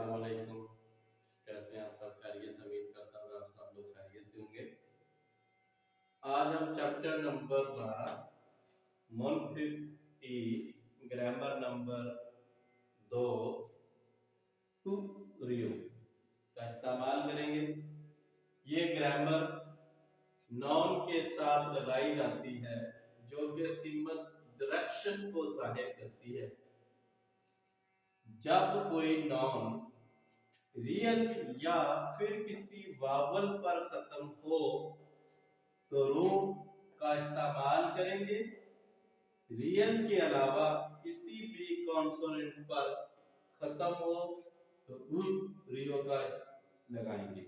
अस्सलाम वालेकुम। कैसे हैं आप सब? खैरियत से? उम्मीद करता हूँ आप सब लोग खैरियत से होंगे। आज हम चैप्टर नंबर 12 मोनोफिट ई ग्रामर नंबर 2 टू रियो का इस्तेमाल करेंगे। ये ग्रामर नाउन के साथ लगाई जाती है जो कि सिंबल डायरेक्शन को जाहिर करती है। जब कोई नाउन रियल या फिर किसी वावल पर खत्म हो तो रू का इस्तेमाल करेंगे। रियल के अलावा किसी भी कॉन्सोनेंट पर खत्म हो तो रियो का लगाएंगे।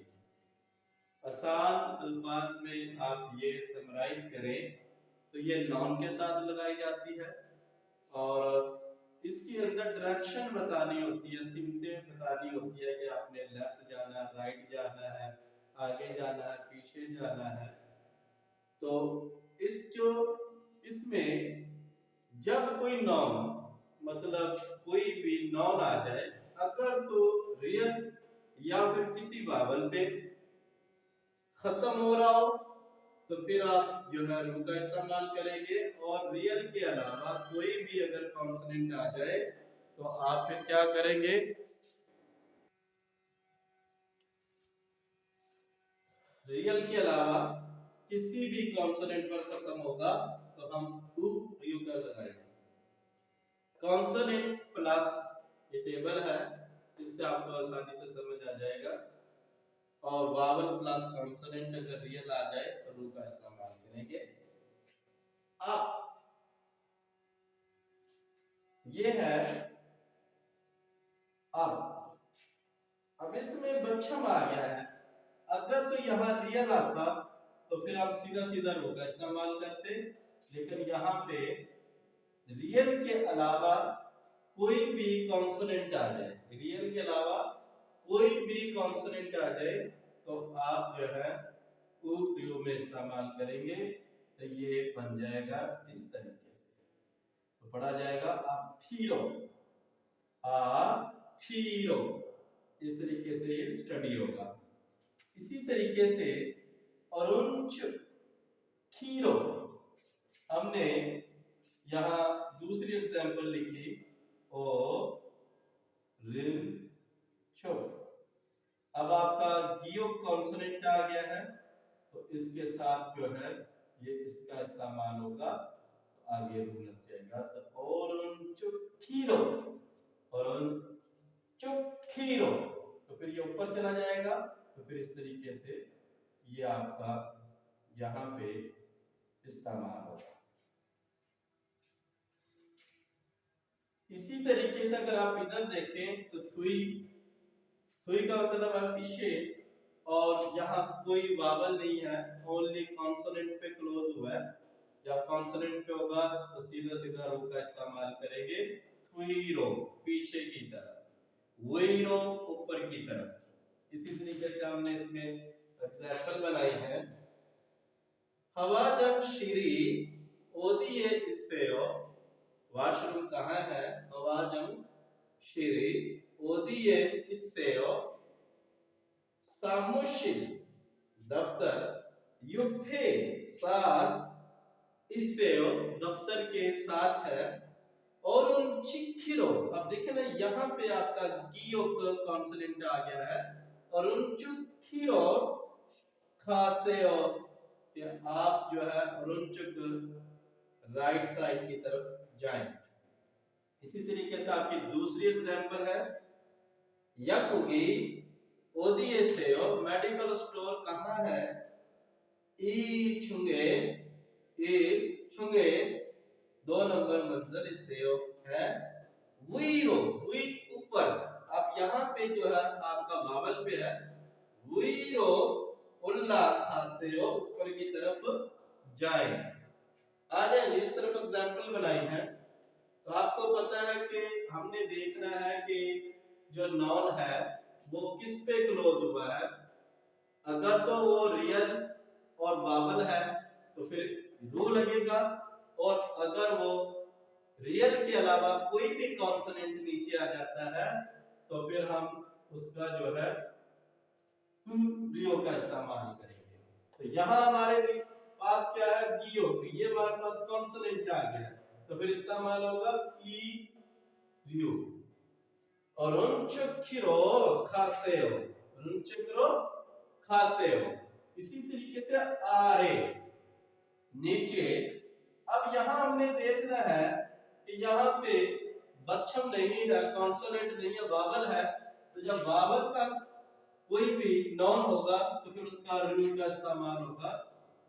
आसान अल्फाज में आप ये समराइज करें तो ये नाउन के साथ लगाई जाती है और इसके अंदर डायरेक्शन बतानी होती है, सिमतें बतानी होती है कि आपने लेफ्ट जाना है, राइट जाना है, आगे जाना है, पीछे जाना है। तो इसमें जब कोई नाउन मतलब कोई भी नाउन आ जाए, अगर तो रियल या फिर किसी वावल पे खत्म हो रहा हो तो फिर आप जो है रू का इस्तेमाल करेंगे और रियल के अलावा कोई भी अगर कॉन्सोनेंट आ जाए तो आप फिर क्या करेंगे? रियल के अलावा किसी भी कॉन्सोनेंट पर खत्म होगा तो हम टू रियो का लगाएंगे। कॉन्सोनेंट प्लस ये टेबल है, इससे आपको आसानी से समझ आ जाएगा। और वावल प्लस कॉन्सोनेंट अगर रियल आ जाए तो रू का इस्तेमाल करेंगे। अब ये है अब इसमें बच्चम आ गया है। अगर तो यहाँ रियल आता तो फिर आप सीधा सीधा रू का इस्तेमाल करते, लेकिन यहाँ पे रियल के अलावा कोई भी कॉन्सोनेंट आ जाए, रियल के अलावा कोई भी कॉन्सोनेंट आ जाए तो आप जो है रियो में इस्तेमाल करेंगे। तो ये बन जाएगा इस तरीके से, तो पढ़ा जाएगा आफीरो, आफीरो। इस तरीके से ये स्टडी होगा। इसी तरीके से अरुंच खीरो, हमने यहां दूसरी एग्जांपल लिखी ओ रिन छो। अब आपका गियो कॉन्सोनेंट आ गया है तो इसके साथ जो है ये इसका इस्तेमाल होगा, तो आगे रू लग जाएगा। तो ओरुंचुखीरो, ओरुंचुखीरो, तो फिर ये ऊपर चला जाएगा। तो फिर इस तरीके से ये आपका यहाँ पे इस्तेमाल होगा। इसी तरीके से अगर आप इधर देखें तो थुई, थुई का मतलब है पीछे, और यहाँ कोई वावल नहीं है, ओनली कॉन्सोनेंट पे क्लोज हुआ है। जब कॉन्सोनेंट पे होगा तो सीधा सीधा रू का इस्तेमाल करेंगे। थुईरो पीछे की तरफ, वुईरो ऊपर की तरफ। इसी तरीके से हमने इसमें एग्जांपल बनाई है। हवाजम श्री ओदिए इससेओ, वॉशरूम कहाँ है? हवाजम श्री ओदिए इससेओ सामुशिल, दफ्तर, युफे साथ, इससे दफ्तर के साथ है। और उन चिखिरो, अब देखें ना यहाँ पे आपका गियो कॉन्सोनेंट आ गया है। और उन चिखिरो खासेओ, आप जो है रुंचुक राइट साइड की तरफ जाएं। इसी तरीके से आपकी दूसरी एग्जांपल है याकुगी ओदिएसेओ, मेडिकल स्टोर कहाँ है? ई छुंगे, ई छुंगे 2 नंबर मंजिल इससेओ है। वीरो, वी ऊपर, अब यहाँ पे जो है आपका वावल पे है। वीरो उल्ला खासेओ, ऊपर की तरफ जाए। आ जाए इस तरफ एग्जांपल बनाई है। तो आपको पता है कि हमने देखना है कि जो नाउन है वो किस पे क्लोज हुआ है। अगर तो वो रियल और वावल है तो फिर रू लगेगा, और अगर वो रियल के अलावा कोई भी कॉन्सोनेंट नीचे आ जाता है तो फिर हम उसका जो है रियो का इस्तेमाल करेंगे। तो यहाँ हमारे पास क्या है, गियो, ये हमारे पास कॉन्सोनेंट आ गया, तो फिर इस्तेमाल होगा ई रियो। और उनचुकिरो खासेओ, उनचुकिरो खासेओ। इसी तरीके से आरे नीचे। अब यहाँ हमने देखना है कि यहाँ पे बच्चम नहीं है, कॉन्सोनेंट नहीं है, वावल है। तो जब वावल का कोई भी नॉन होगा तो फिर उसका रू का इस्तेमाल होगा,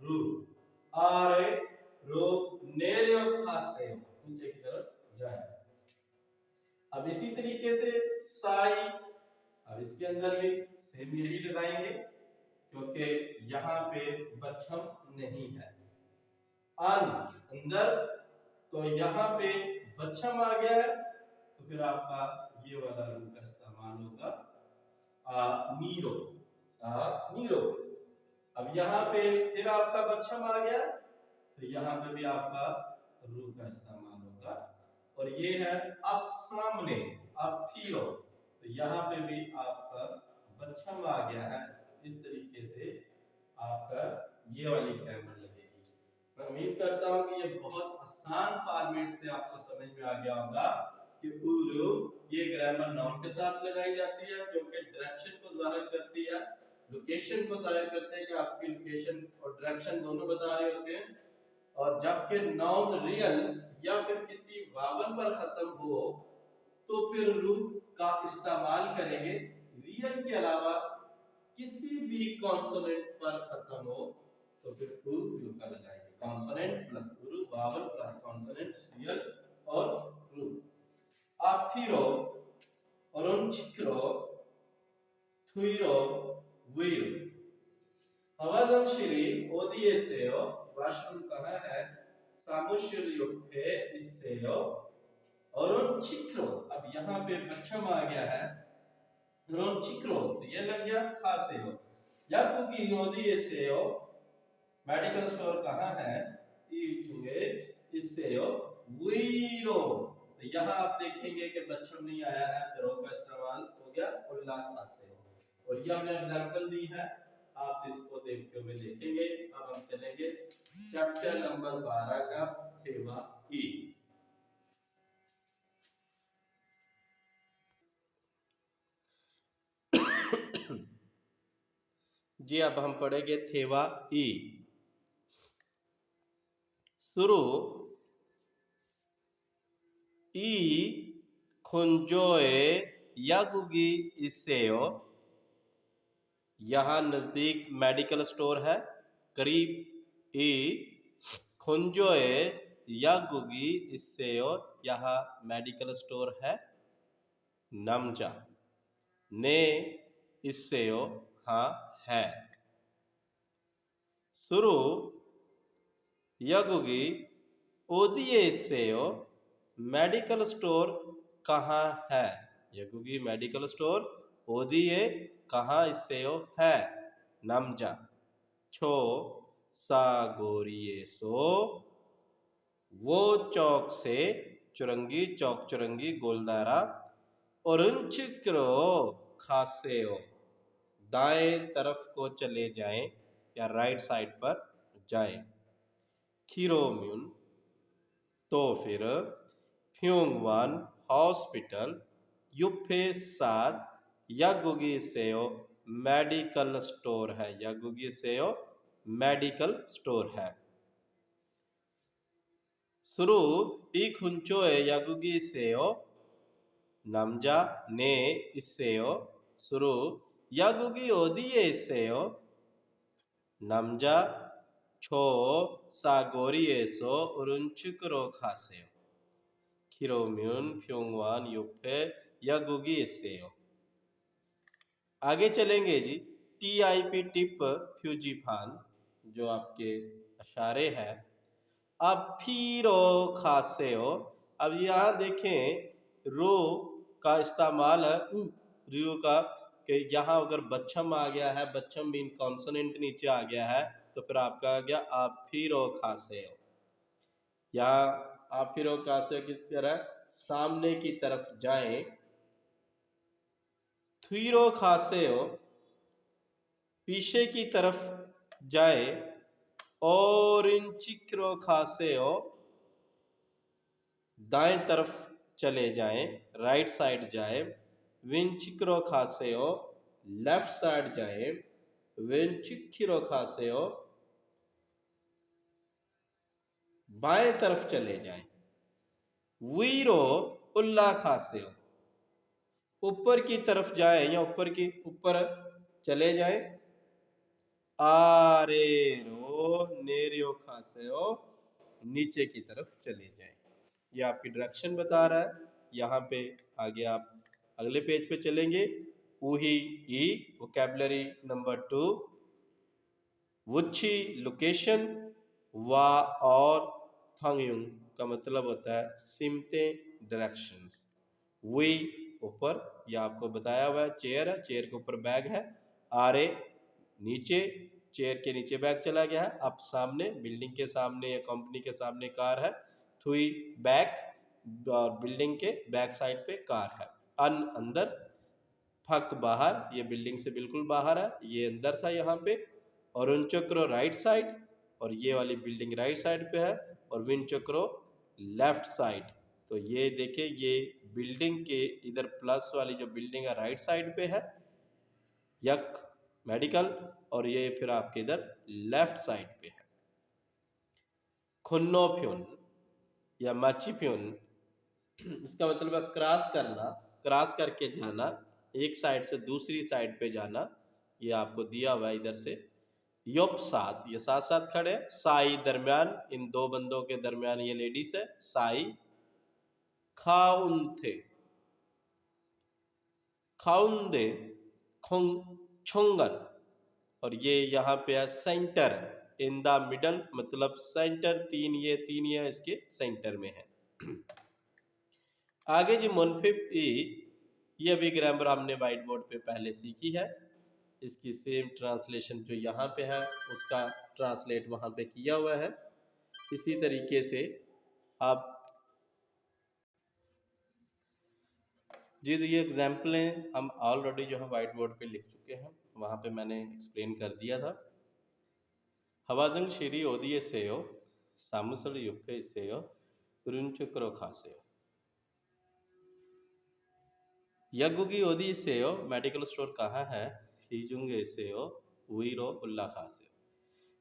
रू। आरे रो नेरियो खासे, नीचे की तरफ जाए। अब इसी तरीके से साई, अब इसके अंदर भी सेम यही लगाएंगे क्योंकि यहाँ पे बच्चम नहीं है। अन अंदर, तो यहाँ पे बच्चम आ गया है, तो फिर आपका ये वाला रू का इस्तेमाल होगा नीरो, नीरो। अब यहाँ पे फिर आपका बच्चम आ गया, तो यहाँ पे भी आपका रू का इस्तेमाल होगा। और ये है अब सामने, अब फिरो, तो यहाँ पे भी आपका बच्चम आ गया है। इस तरीके से आपका ये वाली ग्रामर लगेगी। मैं उम्मीद करता हूँ कि ये बहुत आसान फॉर्मेट से आपको समझ में आ गया होगा कि उरु ये ग्रामर नाउन के साथ लगाई जाती है क्योंकि डायरेक्शन को जाहिर करती है, लोकेशन को जाहिर करते हैं कि आपकी लोकेशन और डायरेक्शन दोनों बता रहे होते हैं। और जबकि नाउन रियल या फिर किसी वावल पर खत्म हो तो फिर रू का इस्तेमाल करेंगे। रियल के अलावा किसी भी कॉन्सोनेंट पर खत्म हो तो फिर रू का लगाएंगे। कॉन्सोनेंट प्लस रू, वावल प्लस कॉन्सोनेंट, रियल और रू। आफिरो, ओरोंचिक्रो, थुइरो, वीरो। हवाजंशिरी ओदिएसेयो, वाशरूम कहाँ है, सामुशिरयुक्ते इससेयो, ओरोंचिक्रो। अब यहाँ पे बच्चम आ गया है, ओरोंचिक्रो, तो ये लग गया खासेयो। याकुगी ओदिएसेयो, मेडिकल स्टोर कहाँ है, इचुए इससेयो, वीरो। तो यहाँ आप देखेंगे कि बच्चम नहीं आया है, तो रो का इस्तेमाल हो गया और ला खासेयो। और ये हमने एग्जांपल दी है, आप इसको देखते हुए देखेंगे। अब हम चलेंगे चैप्टर नंबर 12 का थेवा ई। जी अब हम पढ़ेंगे थेवा ई। शुरू ई खुंजोए यागुगी इसेयो, यहाँ नजदीक मेडिकल स्टोर है। करीब ई खुंजोए यागुगी इसेयो, यहाँ मेडिकल स्टोर है। नमजा ने इसेयो, हाँ है। शुरू यगुगी ओदिए इसेयो, मेडिकल स्टोर कहाँ है। यगुगी मेडिकल स्टोर, ओदिए कहाँ इसेयो है। नमजा छो सागोरिए सो, वो चौक से, चुरंगी चौक चुरंगी गोलदारा। और उनचिक्रो खासेओ, दाएं तरफ को चले जाएं या राइट साइड पर जाएं। खीरोम्यून, तो फिर फ्यूंगवान हॉस्पिटल, युफे सात यागुगी सेओ मेडिकल स्टोर है। यागुगी सेओ मेडिकल स्टोर है। शुरू इखुंचोए यागुगी सेओ, नमजा ने इसेओ। शुरू यागुगी ओदिए इसेओ, नमजा छो सागोरिए सो उरुंचुकुरो खासेओ। खिरोम्यून फ्योंगवान युफे यागुगी इसेओ। आगे चलेंगे जी। टीआईपी टिप फ्यूजीफान, जो आपके इशारे हैं। अब फिरो खासेओ, अब यहाँ देखें रो का इस्तेमाल है रियो का, कि यहाँ अगर बच्चम आ गया है, बच्चम मीन कॉन्सोनेंट नीचे आ गया है, तो फिर आपका आ गया आप फिरो खासेओ। यहाँ आप फिरो खासेओ की तरह सामने की तरफ जाएं थुईरो खासेओ पीछे की तरफ जाए, और इन चिक्रो खासेओ दाएं तरफ चले जाएं, राइट साइड जाए, विन चिक्रो खासेओ लेफ्ट साइड जाए, विन चिक्रो खासेओ बाएं तरफ चले जाएं, वीरो उल्ला खासेओ ऊपर की तरफ जाएं या ऊपर चले जाएं, आरेरो नेरियो खासेओ नीचे की तरफ चले जाएं। ये आपकी डायरेक्शन बता रहा है। यहाँ पे आगे आप अगले पेज पे चलेंगे। उही ई वोकैबुलरी नंबर 2, वुच्छी लोकेशन, वा और थंगयुंग का मतलब होता है सिमते डायरेक्शंस। वी ऊपर, ये आपको बताया हुआ है, चेयर है, चेयर के ऊपर बैग है। आरे नीचे, चेयर के नीचे बैग चला गया है। अब सामने, बिल्डिंग के सामने या कंपनी के सामने कार है। थुई बैक, बिल्डिंग के बैक साइड पे कार है। अन अंदर, फक बाहर, ये बिल्डिंग से बिल्कुल बाहर है, ये अंदर था यहाँ पे। और उन चक्रो राइट साइड, और ये वाली बिल्डिंग राइट साइड पे है, और विन चक्रो लेफ्ट साइड। तो ये देखिए, ये बिल्डिंग के इधर प्लस वाली जो बिल्डिंग है राइट साइड पे है, यक मेडिकल, और ये फिर आपके इधर लेफ्ट साइड पे है। खुन्नोफ्यून या माचीफ्यून, इसका मतलब है क्रॉस करना, क्रॉस करके जाना, एक साइड से दूसरी साइड पे जाना। ये आपको दिया हुआ है इधर से। योप साथ, ये साथ साथ खड़े हैं। साई दरमियान, इन दो बंदों के दरमियान ये लेडीज है। साई खाउन थे, खाउंदे छोंगन, और ये यहाँ पे है सेंटर, इन द मिडल, मतलब सेंटर, तीन ये इसके सेंटर में है। आगे जी मुनफिब ई, ये भी ग्रामर हमने व्हाइट बोर्ड पे पहले सीखी है। इसकी सेम ट्रांसलेशन जो यहाँ पे है उसका ट्रांसलेट वहाँ पे किया हुआ है। इसी तरीके से आप जी, तो ये एग्जाम्पलें हम ऑलरेडी जो है व्हाइट बोर्ड पे लिख चुके हैं, वहाँ पे मैंने एक्सप्लेन कर दिया था। हवाजंग शिरी ओदिए सेयो सामुसल युक्के सेयो उरुंचुक्रो खासेयो यगुगी ओदी सेयो मेडिकल स्टोर कहाँ है, हिजुंगे सेयो उइरो उल्ला खासेयो।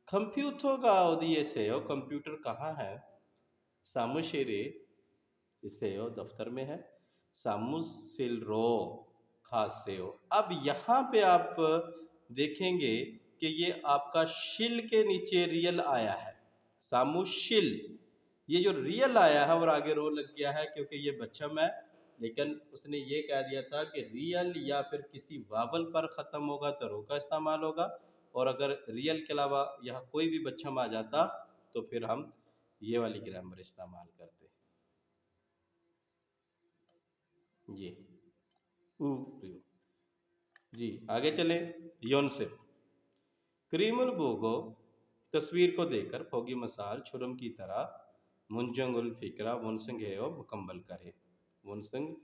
कंप्यूटर का ओदिए सेयो कंप्यूटर कहाँ है, सामुशिरी सेयो दफ्तर में है, सामुसिलरो खासेयो। अब यहाँ पे आप देखेंगे कि ये आपका शिल के नीचे रियल आया है, सामुशिल। ये जो रियल आया है और आगे रो लग गया है क्योंकि ये बच्चम है, लेकिन उसने ये कह दिया था कि रियल या फिर किसी वावल पर ख़त्म होगा तो रो का इस्तेमाल होगा, और अगर रियल के अलावा यहाँ कोई भी बच्चम आ जाता तो फिर हम ये वाली ग्रामर इस्तेमाल करते। ये जी आगे चले। योनसिप क्रीमुल बोगो, तस्वीर को देखकर फोगी मसाल छुरम की तरह मुंजंगुल फिक्रा वनसंग मुकम्मल करे। वनसंग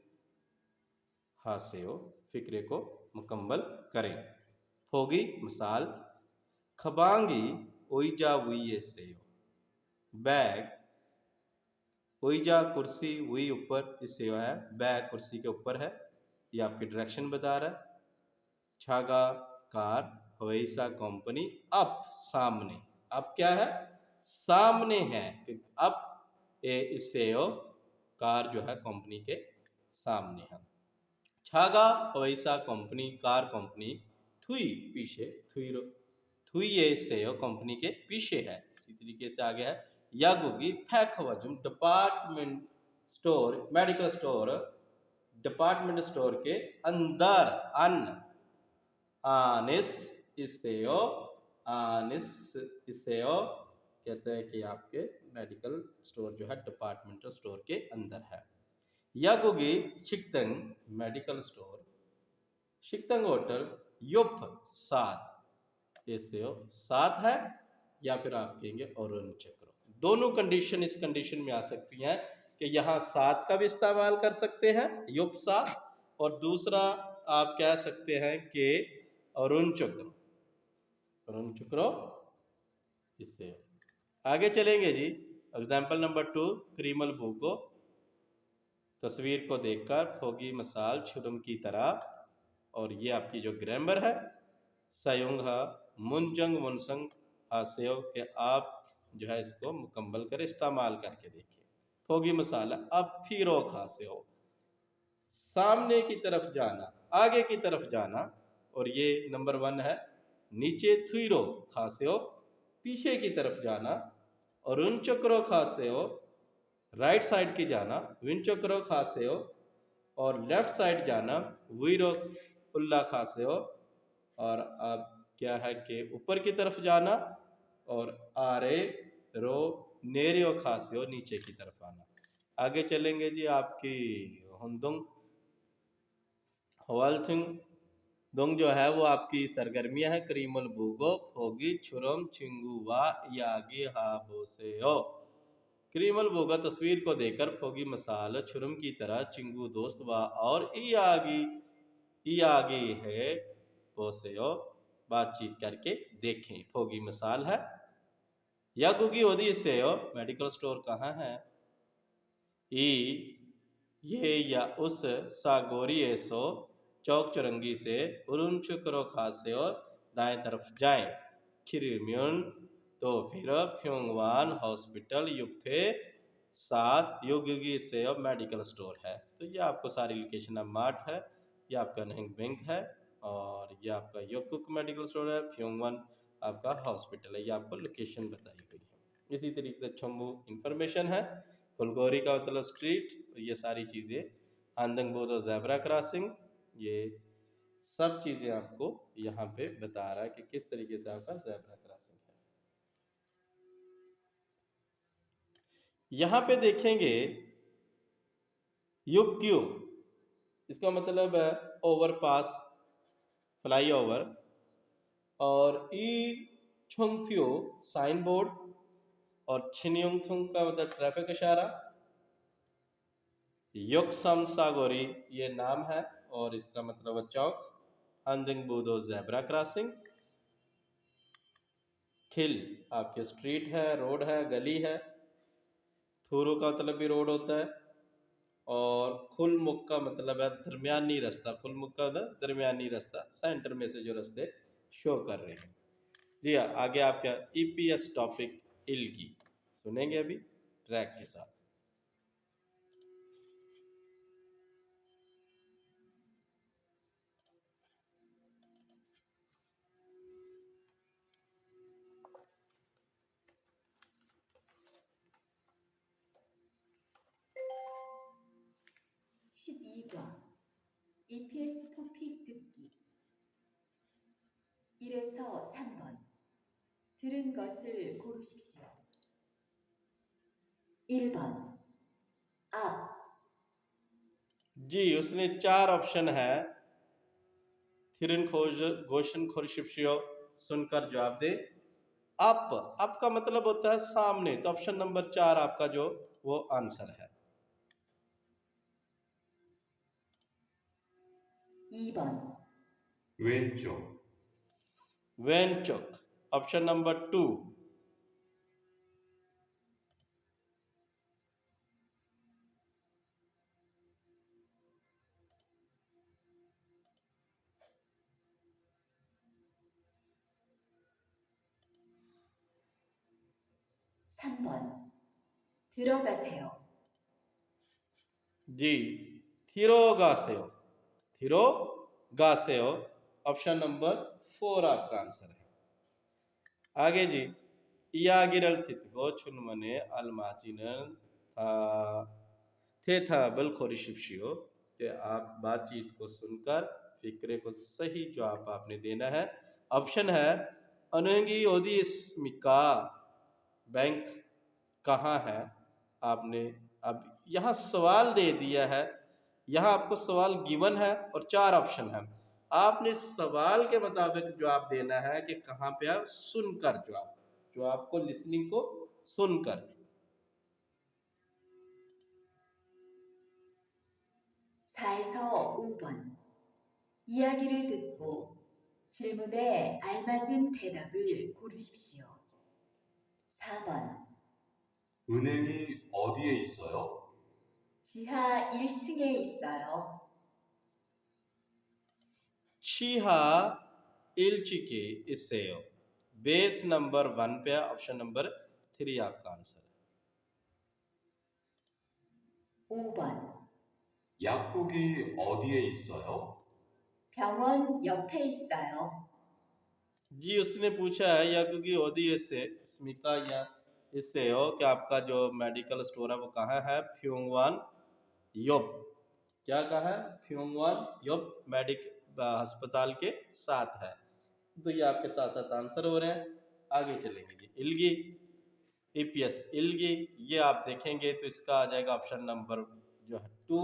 हासेओ फिक्रे को मुकम्मल करें। फोगी मिसाल, खबांगी ओइजा वुई सेयो, बैग ओइजा कुर्सी वुई ऊपर, इससे है बैग कुर्सी के ऊपर है, ये आपकी डायरेक्शन बता रहा है। छागा कार, हवैसा कंपनी, अब सामने, अब क्या है, सामने है, अब इससे कार जो है कंपनी के सामने है। छागा हवैसा कंपनी, कार कंपनी, थुई पीछे, थुई ये से कंपनी के पीछे है। इसी तरीके से आगे है यागुगी फैखवजुम department store, medical store, department store के अंदर, अन आनिस इससेओ, आनिस इससेओ कहते हैं कि आपके मेडिकल स्टोर जो है डिपार्टमेंटल स्टोर के अंदर है। यागुगी शिक्तंग मेडिकल स्टोर, शिक्तंग होटल, युप सात, इससेओ सात है, या फिर आप कहेंगे और चक्रो। दोनों कंडीशन इस कंडीशन में आ सकती हैं कि यहाँ सात का भी इस्तेमाल कर सकते हैं, युप सात, और दूसरा आप कह सकते हैं कि अरुण चक्र, अरुण चक्र इससे। आगे चलेंगे जी, एग्जाम्पल नंबर 2, क्रीमल भूको, तस्वीर को देखकर फोगी मसाल छुरम की तरह। और ये आपकी जो ग्रामर है, सयुंग मुनजंग मुनसंग हास्यो के आप जो है इसको मुकम्मल कर इस्तेमाल करके देखिए। फोगी मसाला, अब फिरो खास्यो, सामने की तरफ जाना, आगे की तरफ जाना। और ये नंबर 1 है, नीचे थुईरो खास्यो, पीछे की तरफ जाना। और उन चक्रो खास्यो, राइट साइड की जाना, विन चक्रो खास्यो। और लेफ्ट साइड जाना, वीरो उल्ला खास्यो। और अब क्या है कि ऊपर की तरफ जाना। और आरे रो नेरियो खास्यो, नीचे की तरफ आना। आगे चलेंगे जी, आपकी हुंदुंग हवालथिंग दोंग जो है वो आपकी सरगर्मियां है, करीमुल बुगो फोगी छुरम चिंगुवा यागी हाबोसेओ। करीमुल बुगा, तस्वीर को देखकर फोगी मसाल छुरम की तरह चिंगू दोस्त वा और ई आगी है बोसेओ, बातचीत करके देखें। फोगी मिसाल है। या गुगी ओदी से मेडिकल स्टोर कहाँ है। ई ये या उस सागोरी ऐसो, चौक चुरंगी से उरुन चुकरो खासे और दाएं तरफ जाएं। खिरिम्यून, तो फिर फ्योंगवान हॉस्पिटल युफे 7 युगी से अब मेडिकल स्टोर है। तो ये आपको सारी लोकेशन अब मार्ट है, ये आपका नहिंग बैंक है, और ये आपका योकुक मेडिकल स्टोर है, फ्योंगवान आपका हॉस्पिटल है। ये आपको लोकेशन बताई गई है। इसी तरीके से छम्बू इंफॉर्मेशन है, कुलगोरी का मतलब स्ट्रीट, ये सारी चीज़ें, आंदंग बोधो ज़ेब्रा क्रॉसिंग, ये सब चीज़ें आपको यहाँ पे बता रहा है कि किस तरीके से आपका ज़ेब्रा क्रॉसिंग है। यहाँ पे देखेंगे युक्यू, इसका मतलब है ओवरपास, फ्लाई ओवर। और ई छुंगफ्यू साइन बोर्ड। और छिनियोंगथुंग का मतलब ट्रैफिक इशारा। योक्सम सागोरी ये नाम है और इसका मतलब है चौक। अंदिंग बूदो ज़ेब्रा क्रॉसिंग। खिल आपके स्ट्रीट है, रोड है, गली है। थूरू का मतलब भी रोड होता है। और खुलमुख का मतलब है दरमियानी रास्ता, खुलमुख का दरमियानी रास्ता, सेंटर में से जो रास्ते शो कर रहे हैं। जी हाँ, आगे आपका ईपीएस टॉपिक इल्गी सुनेंगे अभी ट्रैक के साथ। EPS 토픽 듣기 1에서 3번 들은 것을 고르십시오. 1번 앞 जी, उसने 4 ऑप्शन है। थिरन खोज गोशन खोरशिप्शियो, सुनकर जवाब दे। अप का मतलब होता है सामने, तो ऑप्शन नंबर 4 आपका जो वो आंसर है। 2번 왼쪽, वेंचुक, ऑप्शन नंबर 2। 3번 들어가세요. जी, थिरोगासेओ, थिरोगासेओ, ऑप्शन नंबर 4 आपका आंसर है। आगे जी, इयागिरल थितगो चुनमने अलमाचिनन था थे था बलखोरिशिप्शियो, ते आप बातचीत को सुनकर फिक्रे को सही जवाब आपने देना है। ऑप्शन है अनुंगी ओदिस्मिका, बैंक कहाँ है। आपने अब यहाँ सवाल दे दिया है, यहाँ आपको सवाल गिवन है और 4 ऑप्शन है। आपने सवाल के मुताबिक जवाब देना है कि कहाँ पे आप सुनकर जवाब, जो आपको लिसनिंग को सुनकर। 4에서 5번 이야기를 듣고 질문에 알맞은 대답을 고르십시오. 4번 은행이 어디에 있어요? 지하 1층에 있어요. 치하 일चिकी इससे बेस नंबर 1 पे ऑप्शन नंबर 3 आपका आंसर है। 5번 약국이 어디에 있어요? 병원 옆에 있어요. जी उसने पूछा है या क्योंकि ओदी से स्मिका या इससे हो कि आपका जो मेडिकल स्टोर है वो कहाँ है, फ्योंगवान योप। क्या कहा है, फ्योंगवान योप मेडिक अस्पताल के साथ है। तो ये आपके साथ साथ आंसर हो रहे हैं। आगे चलेंगे जी, इल्गी ईपीएस इल्गी, ये आप देखेंगे तो इसका आ जाएगा ऑप्शन नंबर जो है 2।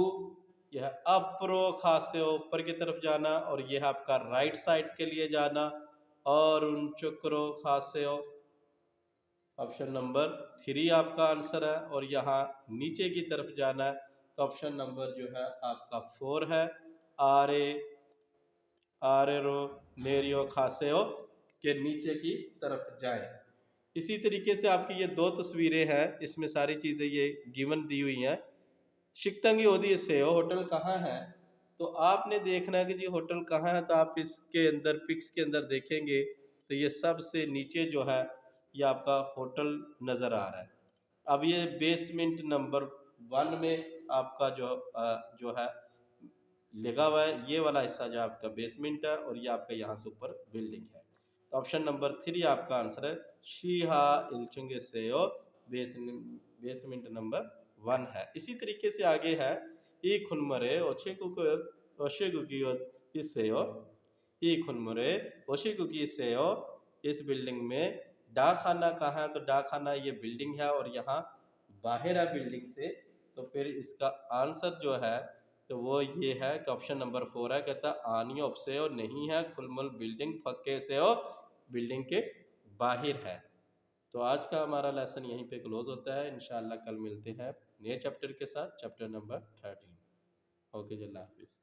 यह अप्रो खासे ऊपर की तरफ जाना और यह आपका राइट साइड के लिए जाना, और उन चक्रो खासे ऑप्शन नंबर 3 आपका आंसर है। और यहाँ नीचे की तरफ जाना है तो ऑप्शन नंबर जो है आपका 4 है, आरे आरेरो नेरियो खासेओ के नीचे की तरफ जाएं। इसी तरीके से आपकी ये 2 तस्वीरें हैं, इसमें सारी चीज़ें ये गिवन दी हुई हैं। शिकतंगी ओदी से होटल कहाँ है, तो आपने देखना है कि जी होटल कहाँ है, तो आप इसके अंदर पिक्स के अंदर देखेंगे तो ये सबसे नीचे जो है ये आपका होटल नज़र आ रहा है। अब ये बेसमेंट नंबर 1 में आपका जो है लगा हुआ है, ये वाला हिस्सा जो आपका बेसमेंट है और ये आपका यहाँ से ऊपर बिल्डिंग है। तो ऑप्शन नंबर 3 आपका आंसर है, शीहा इल्चुंगे सेओ बेसमेंट नंबर 1 है। इसी तरीके से आगे है ई खुनमरे ओशेगुकी इसेओ ई खुनमरे ओशेगुकी इसेओ। इस बिल्डिंग में डाक खाना कहाँ है, तो डाक खाना ये बिल्डिंग है और यहाँ बाहर है बिल्डिंग से। तो फिर इसका आंसर जो है तो वो ये है कि ऑप्शन नंबर 4 है, कहता है आनियो से और नहीं है, खुलमुल बिल्डिंग फक्के से और बिल्डिंग के बाहर है। तो आज का हमारा लेसन यहीं पे क्लोज होता है। इंशाल्लाह कल मिलते हैं नए चैप्टर के साथ, चैप्टर नंबर 13। ओके जी, अल्लाह हाफिज़।